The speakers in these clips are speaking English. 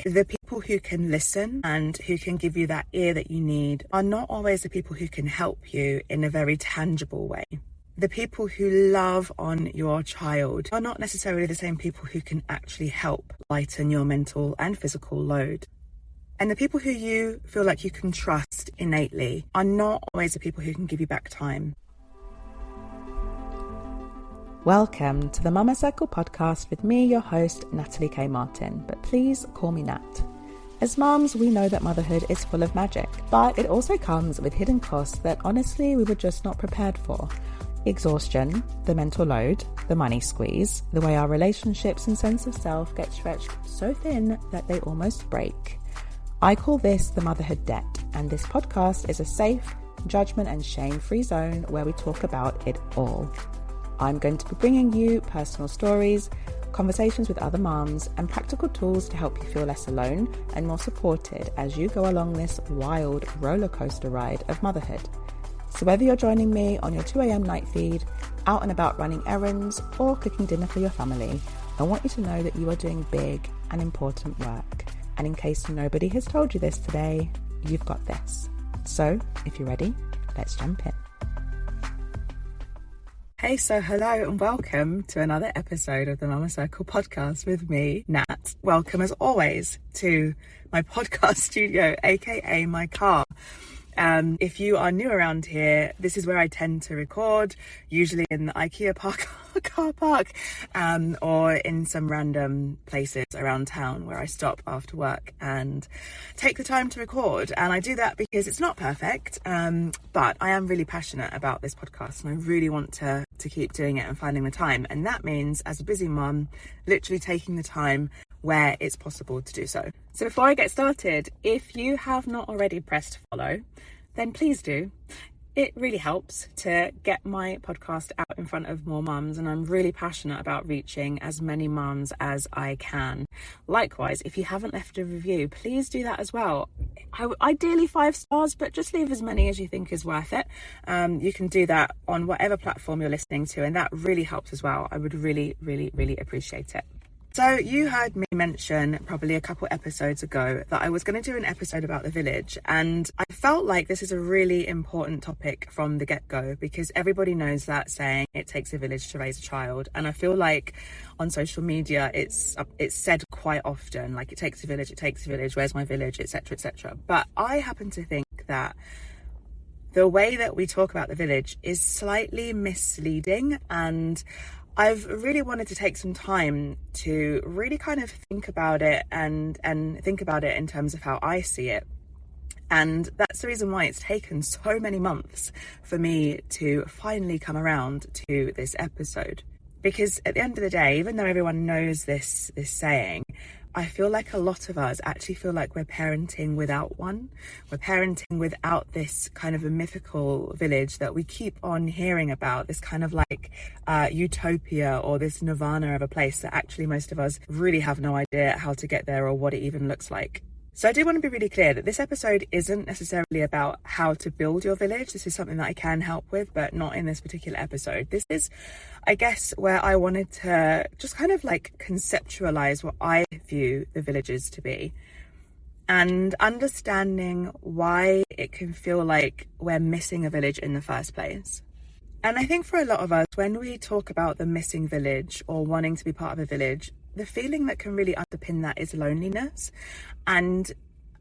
the people who can listen and who can give you that ear that you need are not always the people who can help you in a very tangible way. The people who love on your child are not necessarily the same people who can actually help lighten your mental and physical load. And the people who you feel like you can trust innately are not always the people who can give you back time. Welcome to the Mama Circle podcast with me, your host, Natalie K. Martin, but please call me Nat. As mums, we know that motherhood is full of magic, but it also comes with hidden costs that honestly we were just not prepared for. Exhaustion, the mental load, the money squeeze, the way our relationships and sense of self get stretched so thin that they almost break. I call this the motherhood debt, and this podcast is a safe, judgment and shame-free zone where we talk about it all. I'm going to be bringing you personal stories, conversations with other moms, and practical tools to help you feel less alone and more supported as you go along this wild roller coaster ride of motherhood. So whether you're joining me on your 2 a.m. night feed, out and about running errands, or cooking dinner for your family, I want you to know that you are doing big and important work. And in case nobody has told you this today, you've got this. So if you're ready, let's jump in. Hey, so hello and welcome to another episode of the Mama Circle podcast with me, Nat. Welcome as always to my podcast studio, aka my car. If you are new around here, this is where I tend to record, usually in the IKEA car park, or in some random places around town where I stop after work and take the time to record. And I do that because it's not perfect, but I am really passionate about this podcast and I really want to keep doing it and finding the time. And that means, as a busy mum, literally taking the time where it's possible to do so. So before I get started, if you have not already pressed follow, then please do. It really helps to get my podcast out in front of more mums, and I'm really passionate about reaching as many mums as I can. Likewise, if you haven't left a review, please do that as well. Ideally 5 stars, but just leave as many as you think is worth it. You can do that on whatever platform you're listening to, and that really helps as well. I would really, really, really appreciate it. So you heard me mention probably a couple episodes ago that I was going to do an episode about the village, and I felt like this is a really important topic from the get-go because everybody knows that saying, it takes a village to raise a child. And I feel like on social media it's said quite often, like it takes a village, where's my village, etc, etc. But I happen to think that the way that we talk about the village is slightly misleading, and I've really wanted to take some time to really kind of think about it and think about it in terms of how I see it. And that's the reason why it's taken so many months for me to finally come around to this episode. Because at the end of the day, even though everyone knows this saying, I feel like a lot of us actually feel like we're parenting without one. We're parenting without this kind of a mythical village that we keep on hearing about, this kind of like utopia or this nirvana of a place that actually most of us really have no idea how to get there or what it even looks like. So I do want to be really clear that this episode isn't necessarily about how to build your village. This is something that I can help with, but not in this particular episode. This is, I guess, where I wanted to just kind of like conceptualize what I view the villages to be and understanding why it can feel like we're missing a village in the first place. And I think for a lot of us, when we talk about the missing village or wanting to be part of a village, the feeling that can really underpin that is loneliness. And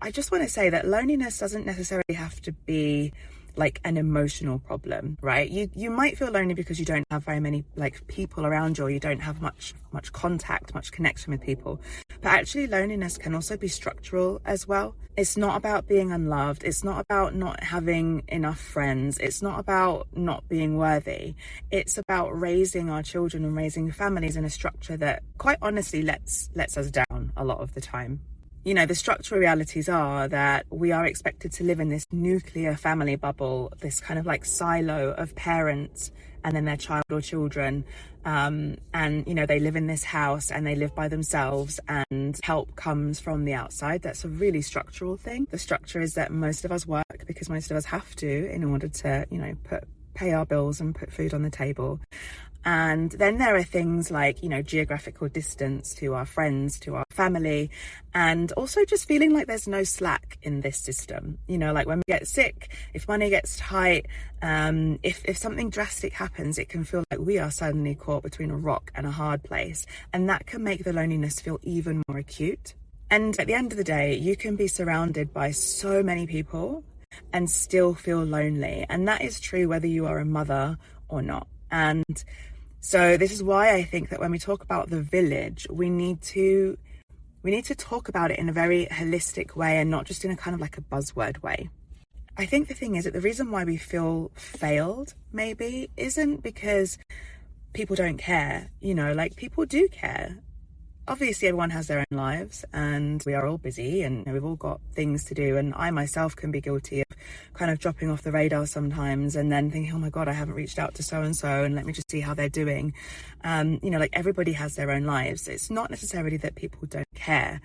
I just want to say that loneliness doesn't necessarily have to be like an emotional problem, right? You might feel lonely because you don't have very many like people around you, or you don't have much contact, much connection with people. But actually loneliness can also be structural as well. It's not about being unloved. It's not about not having enough friends. It's not about not being worthy. It's about raising our children and raising families in a structure that quite honestly lets us down a lot of the time. You know, the structural realities are that we are expected to live in this nuclear family bubble, this kind of like silo of parents and then their child or children. And, you know, they live in this house and they live by themselves and help comes from the outside. That's a really structural thing. The structure is that most of us work because most of us have to in order to, you know, put pay our bills and put food on the table. And then there are things like, geographical distance to our friends, to our family, and also just feeling like there's no slack in this system. Like when we get sick, if money gets tight, if something drastic happens, it can feel like we are suddenly caught between a rock and a hard place. And that can make the loneliness feel even more acute. And at the end of the day, you can be surrounded by so many people and still feel lonely. And that is true whether you are a mother or not. And so this is why I think that when we talk about the village, we need to talk about it in a very holistic way and not just in a kind of like a buzzword way. I think the thing is that the reason why we feel failed maybe isn't because people don't care, like people do care. Obviously, everyone has their own lives and we are all busy and we've all got things to do. And I myself can be guilty of kind of dropping off the radar sometimes and then thinking, oh my God, I haven't reached out to so-and-so and let me just see how they're doing. Like everybody has their own lives. It's not necessarily that people don't care.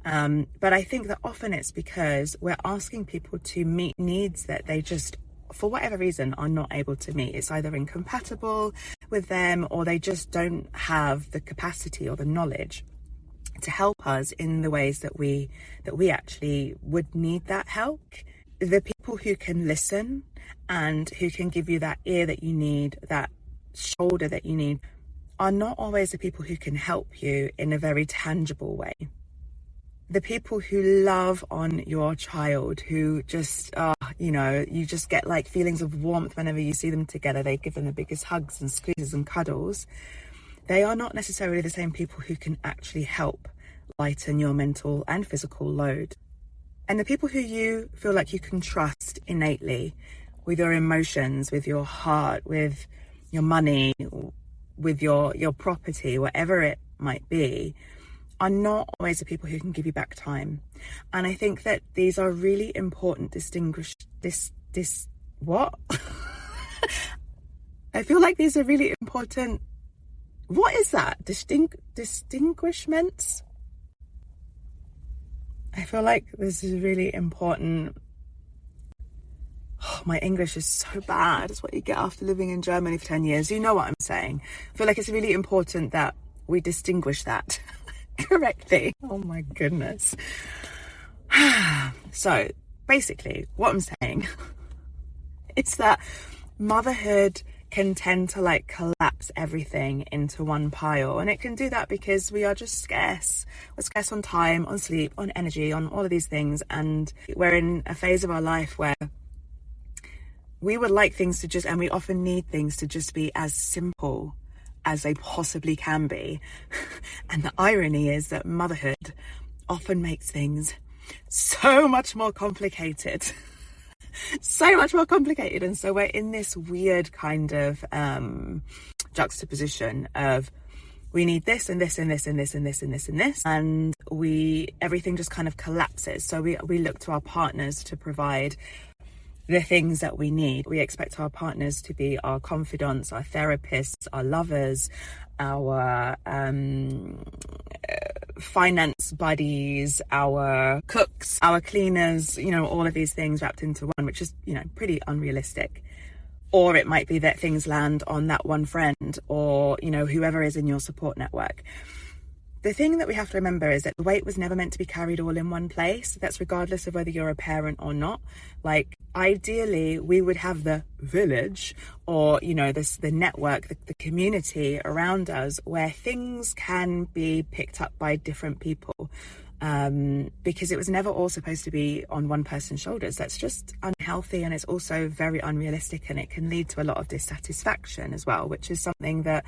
But I think that often it's because we're asking people to meet needs that they just, for whatever reason, are not able to meet. It's either incompatible with them or they just don't have the capacity or the knowledge to help us in the ways that we actually would need that help. The people who can listen and who can give you that ear that you need, that shoulder that you need, are not always the people who can help you in a very tangible way. The people who love on your child, who just, you just get like feelings of warmth whenever you see them together. They give them the biggest hugs and squeezes and cuddles. They are not necessarily the same people who can actually help lighten your mental and physical load. And the people who you feel like you can trust innately with your emotions, with your heart, with your money, with your property, whatever it might be, are not always the people who can give you back time. And I think that these are really important what? I feel like these are really important. What is that? Distinguishments? I feel like this is really important. Oh, my English is so bad. It's what you get after living in Germany for 10 years. You know what I'm saying. I feel like it's really important that we distinguish that correctly. Oh my goodness. So basically what I'm saying is that motherhood can tend to like collapse everything into one pile, and it can do that because we are just scarce. We're scarce on time, on sleep, on energy, on all of these things, and we're in a phase of our life where we would like things to just, and we often need things to just be as simple as they possibly can be. And the irony is that motherhood often makes things so much more complicated. So much more complicated. And so we're in this weird kind of juxtaposition of we need this and this and this and this and this and this and this, and everything just kind of collapses. So we look to our partners to provide the things that we need. We expect our partners to be our confidants, our therapists, our lovers, our finance buddies, our cooks, our cleaners, all of these things wrapped into one, which is, pretty unrealistic. Or it might be that things land on that one friend or, whoever is in your support network. The thing that we have to remember is that the weight was never meant to be carried all in one place. That's regardless of whether you're a parent or not. Like, ideally, we would have the village or, the network, the community around us where things can be picked up by different people. Because it was never all supposed to be on one person's shoulders. That's just unhealthy, and it's also very unrealistic, and it can lead to a lot of dissatisfaction as well, which is something that,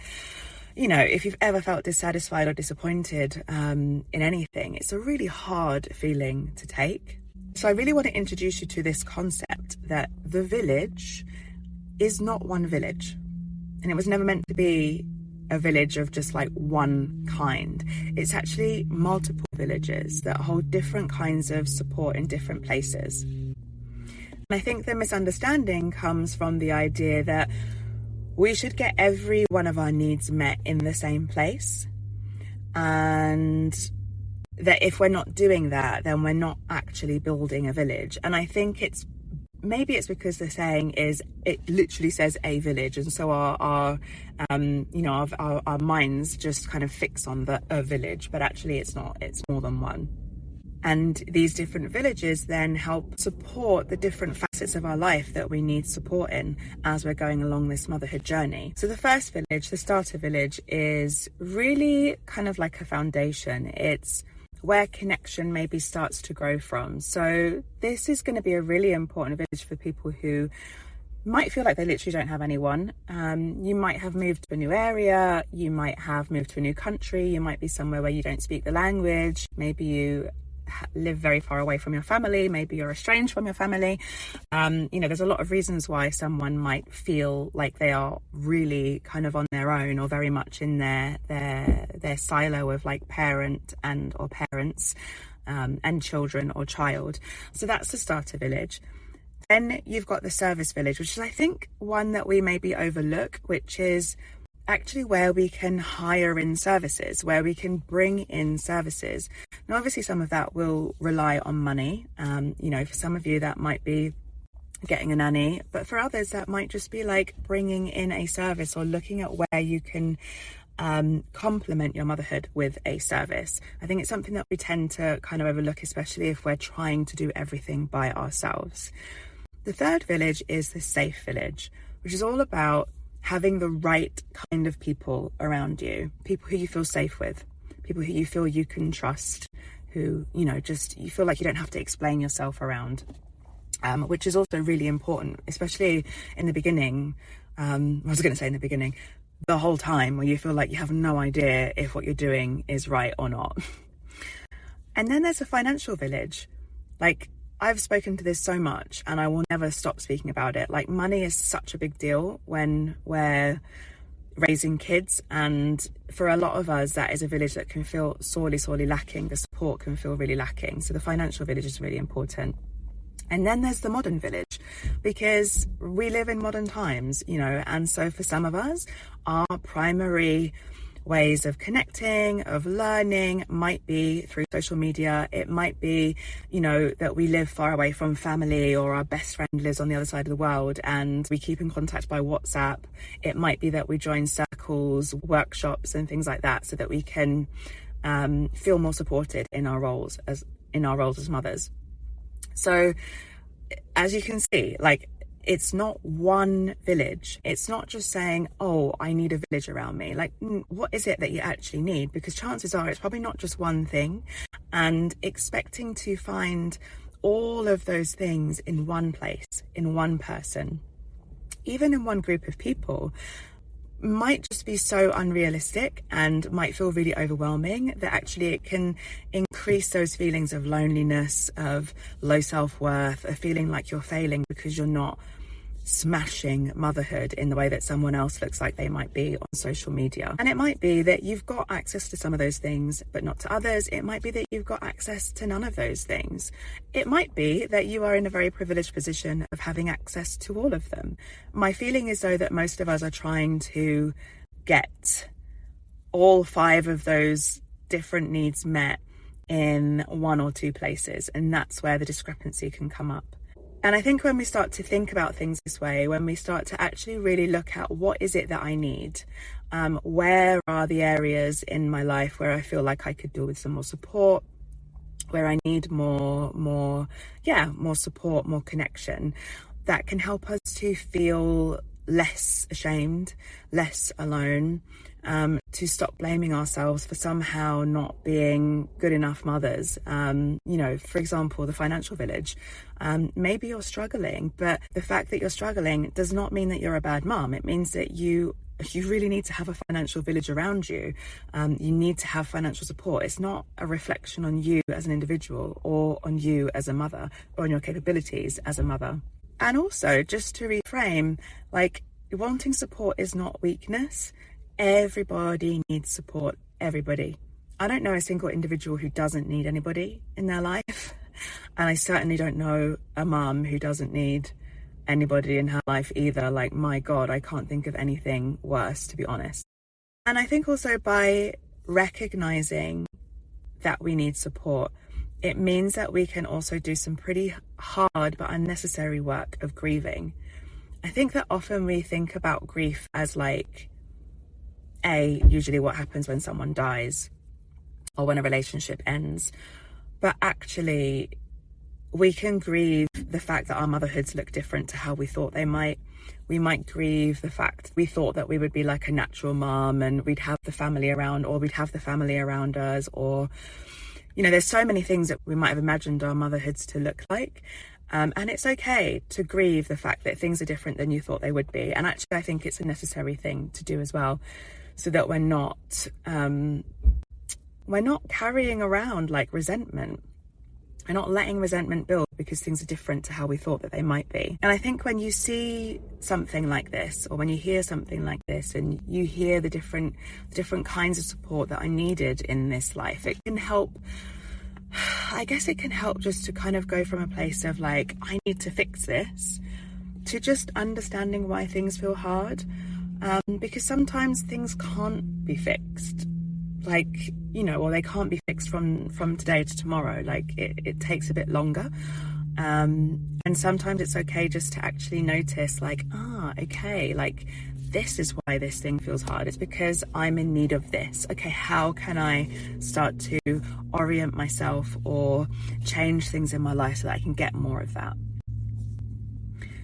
if you've ever felt dissatisfied or disappointed in anything, it's a really hard feeling to take. So I really want to introduce you to this concept that the village is not one village, and it was never meant to be a village of just like one kind. It's actually multiple villages that hold different kinds of support in different places. And I think the misunderstanding comes from the idea that we should get every one of our needs met in the same place, and that if we're not doing that, then we're not actually building a village. And I think it's maybe it's because the saying is, it literally says a village, and so our minds just kind of fix on a village, but actually it's not, it's more than one. And these different villages then help support the different facets of our life that we need support in as we're going along this motherhood journey. So the first village, the starter village, is really kind of like a foundation. It's where connection maybe starts to grow from. So this is going to be a really important village for people who might feel like they literally don't have anyone. You might have moved to a new area, you might have moved to a new country, you might be somewhere where you don't speak the language, maybe you live very far away from your family, maybe you're estranged from your family. There's a lot of reasons why someone might feel like they are really kind of on their own, or very much in their silo of like parent and or parents and children or child. So that's the starter village. Then you've got the service village, which is, I think, one that we maybe overlook, which is actually where we can hire in services, where we can bring in services. Now, obviously, some of that will rely on money. For some of you, that might be getting a nanny, but for others, that might just be like bringing in a service or looking at where you can complement your motherhood with a service. I think it's something that we tend to kind of overlook, especially if we're trying to do everything by ourselves. The third village is the safe village, which is all about having the right kind of people around you, people who you feel safe with, people who you feel you can trust, who, just you feel like you don't have to explain yourself around, which is also really important, especially in the beginning. The whole time, where you feel like you have no idea if what you're doing is right or not. And then there's a financial village. Like, I've spoken to this so much and I will never stop speaking about it. Like, money is such a big deal when we're raising kids, and for a lot of us that is a village that can feel sorely lacking. The support can feel really lacking. So the financial village is really important. And then there's the modern village, because we live in modern times, and so for some of us, our primary ways of connecting, of learning, might be through social media. It might be, that we live far away from family, or our best friend lives on the other side of the world and we keep in contact by WhatsApp. It might be that we join circles, workshops and things like that, so that we can feel more supported in our roles as mothers. So as you can see, like, it's not one village. It's not just saying, oh, I need a village around me. Like, what is it that you actually need? Because chances are it's probably not just one thing, and expecting to find all of those things in one place, in one person, even in one group of people, might just be so unrealistic and might feel really overwhelming that actually it can increase those feelings of loneliness, of low self-worth, of feeling like you're failing because you're not smashing motherhood in the way that someone else looks like they might be on social media. And it might be that you've got access to some of those things, but not to others. It might be that you've got access to none of those things. It might be that you are in a very privileged position of having access to all of them. My feeling is, though, that most of us are trying to get all 5 of those different needs met in 1 or 2 places, and that's where the discrepancy can come up. And I think when we start to think about things this way, when we start to actually really look at what is it that I need, where are the areas in my life where I feel like I could do with some more support, where I need more support, more connection, that can help us to feel less ashamed, less alone, to stop blaming ourselves for somehow not being good enough mothers. For example, the financial village. Maybe you're struggling, but the fact that you're struggling does not mean that you're a bad mom. It means that you really need to have a financial village around you. You need to have financial support. It's not a reflection on you as an individual, or on you as a mother, or on your capabilities as a mother. And also, just to reframe, like, wanting support is not weakness. Everybody needs support. Everybody. I don't know a single individual who doesn't need anybody in their life. And I certainly don't know a mum who doesn't need anybody in her life either. Like, my God, I can't think of anything worse, to be honest. And I think also by recognizing that we need support, it means that we can also do some pretty hard but unnecessary work of grieving. I think that often we think about grief as like, usually what happens when someone dies or when a relationship ends. But actually, we can grieve the fact that our motherhoods look different to how we thought they might. We might grieve the fact we thought that we would be like a natural mom and we'd have the family around, or we'd have the family around us, or, you know, there's so many things that we might have imagined our motherhoods to look like. And it's okay to grieve the fact that things are different than you thought they would be. And actually, I think it's a necessary thing to do as well, so that we're not carrying around like resentment. We're not letting resentment build because things are different to how we thought that they might be. And I think when you see something like this, or when you hear something like this, and you hear the different kinds of support that are needed in this life, it can help. I guess it can help just to kind of go from a place of like, I need to fix this, to just understanding why things feel hard. Because sometimes things can't be fixed, like, you know, or they can't be fixed from today to tomorrow. Like it takes a bit longer. And sometimes it's okay just to actually notice like, okay, like this is why this thing feels hard. It's because I'm in need of this. Okay, how can I start to orient myself or change things in my life so that I can get more of that?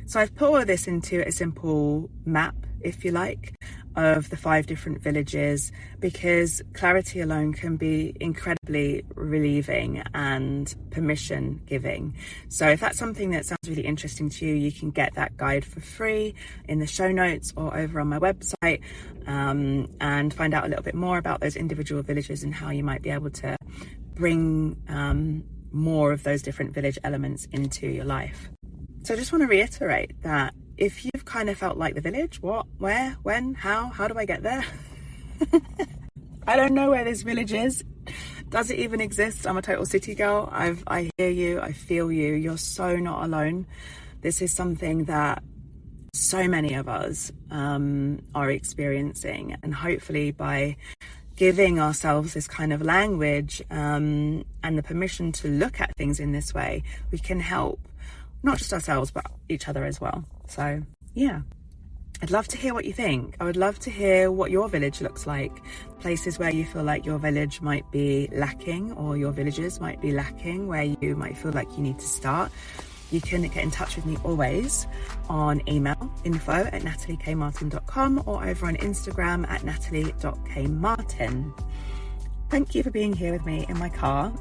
So I've put all of this into a simple map, if you like, of the 5 different villages, because clarity alone can be incredibly relieving and permission giving. So if that's something that sounds really interesting to you, you can get that guide for free in the show notes or over on my website, and find out a little bit more about those individual villages and how you might be able to bring more of those different village elements into your life. So I just want to reiterate that if you've kind of felt like the village, what, where, when, how do I get there? I don't know where this village is. Does it even exist? I'm a total city girl. I hear you, I feel you. You're so not alone. This is something that so many of us are experiencing, and hopefully by giving ourselves this kind of language and the permission to look at things in this way, we can help not just ourselves, but each other as well. So yeah, I'd love to hear what you think. I would love to hear what your village looks like, places where you feel like your village might be lacking, or your villages might be lacking, where you might feel like you need to start. You can get in touch with me always on email, info@nataliekmartin.com, or over on Instagram at natalie.kmartin. Thank you for being here with me in my car.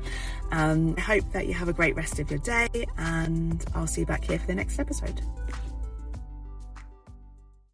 I hope that you have a great rest of your day, and I'll see you back here for the next episode.